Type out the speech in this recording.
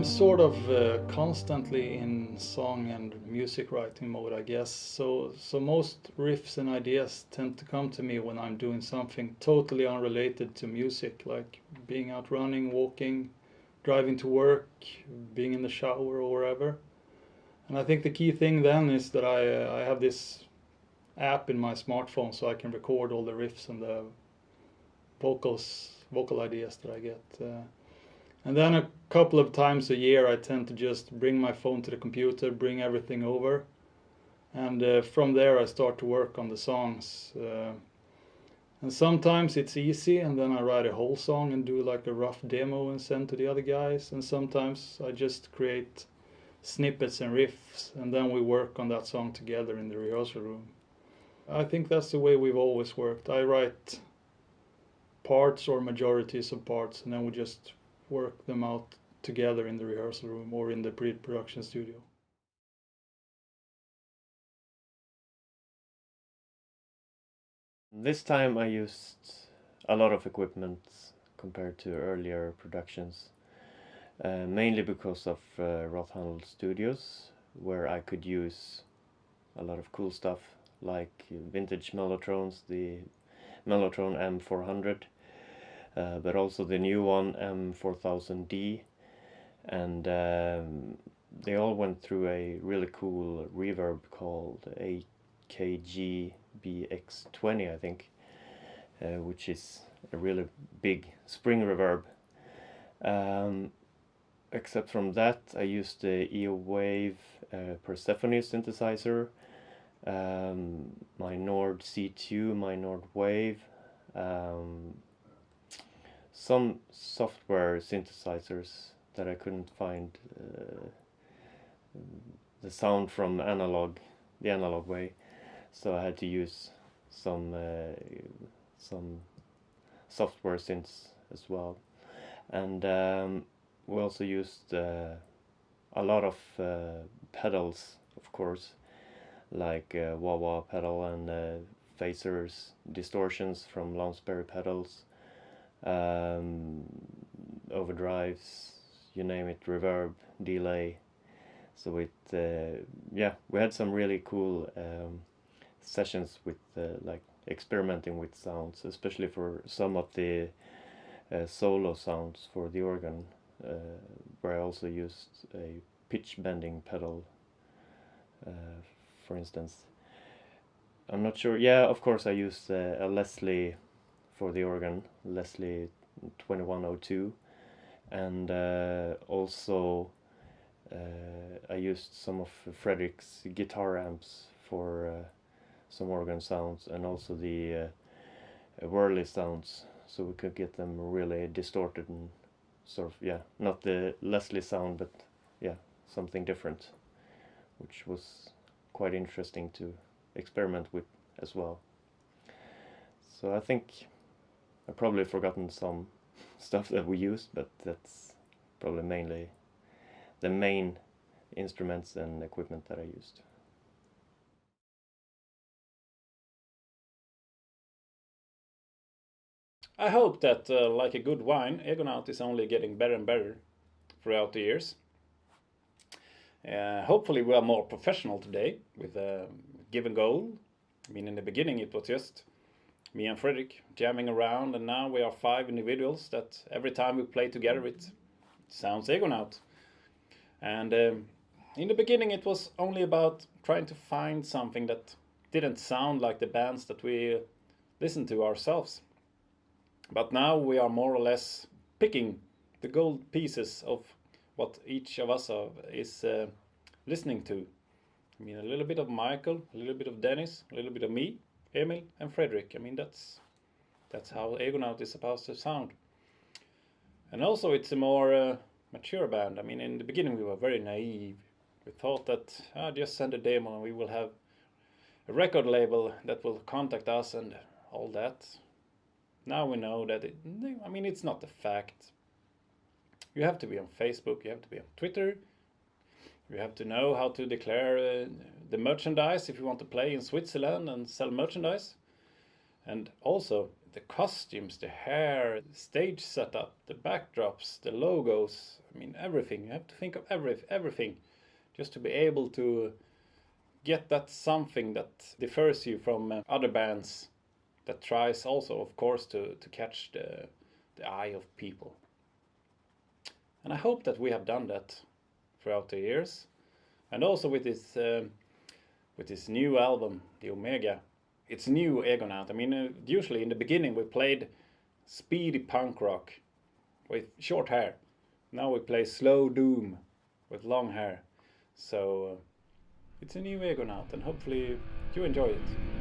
I'm sort of constantly in song and music writing mode, I guess. So most riffs and ideas tend to come to me when I'm doing something totally unrelated to music, like being out running, walking, driving to work, being in the shower or wherever. And I think the key thing then is that I have this app in my smartphone so I can record all the riffs and the vocal ideas that I get. And then a couple of times a year I tend to just bring my phone to the computer, bring everything over, and from there I start to work on the songs. And sometimes it's easy, and then I write a whole song and do like a rough demo and send to the other guys. And sometimes I just create snippets and riffs, and then we work on that song together in the rehearsal room. I think that's the way we've always worked. I write parts or majorities of parts, and then we just work them out together in the rehearsal room or in the pre-production studio. This time I used a lot of equipment compared to earlier productions, mainly because of Rothandel Studios, where I could use a lot of cool stuff like vintage Mellotrons, the Mellotron M400, but also the new one M4000D, and they all went through a really cool reverb called AKG BX20, I think, which is a really big spring reverb. Except from that, I used the EO-Wave Persephone synthesizer, my Nord C2, my Nord Wave, some software synthesizers that I couldn't find the sound from the analog way, so I had to use some software synths as well. And we also used a lot of pedals, of course, like wah-wah pedal and phasers, distortions from Lounsbury pedals, overdrives, you name it, reverb, delay. So it, yeah, we had some really cool sessions with like experimenting with sounds, especially for some of the solo sounds for the organ, where I also used a pitch bending pedal, for instance. I'm not sure. Yeah, of course I used a Leslie for the organ, Leslie 2102, and also I used some of Fredrik's guitar amps for some organ sounds, and also the whirly sounds, so we could get them really distorted and sort of, yeah, not the Leslie sound, but yeah, something different, which was quite interesting to experiment with as well. So I think I've probably forgotten some stuff that we used, but that's probably mainly the main instruments and equipment that I used. I hope that, like a good wine, Egonaut is only getting better and better throughout the years. Hopefully we are more professional today with a given goal. I mean, in the beginning it was just me and Fredrik jamming around, and now we are 5 individuals that every time we play together it sounds Egonaut. And in the beginning it was only about trying to find something that didn't sound like the bands that we listened to ourselves. But now we are more or less picking the gold pieces of what each of us is listening to. I mean, a little bit of Michael, a little bit of Dennis, a little bit of me, Emil, and Fredrik. I mean, that's how Egonaut is supposed to sound. And also, it's a more mature band. I mean, in the beginning, we were very naive. We thought that just send a demo and we will have a record label that will contact us and all that. Now we know that it's not a fact. You have to be on Facebook, you have to be on Twitter, you have to know how to declare the merchandise if you want to play in Switzerland and sell merchandise. And also, the costumes, the hair, the stage setup, the backdrops, the logos. I mean, everything. You have to think of everything just to be able to get that something that differs you from other bands that tries also, of course, to catch the eye of people. And I hope that we have done that throughout the years. And also with this new album, the Omega, it's new Egonaut. I mean, usually in the beginning we played speedy punk rock with short hair. Now we play slow doom with long hair. So it's a new Egonaut, and hopefully you enjoy it.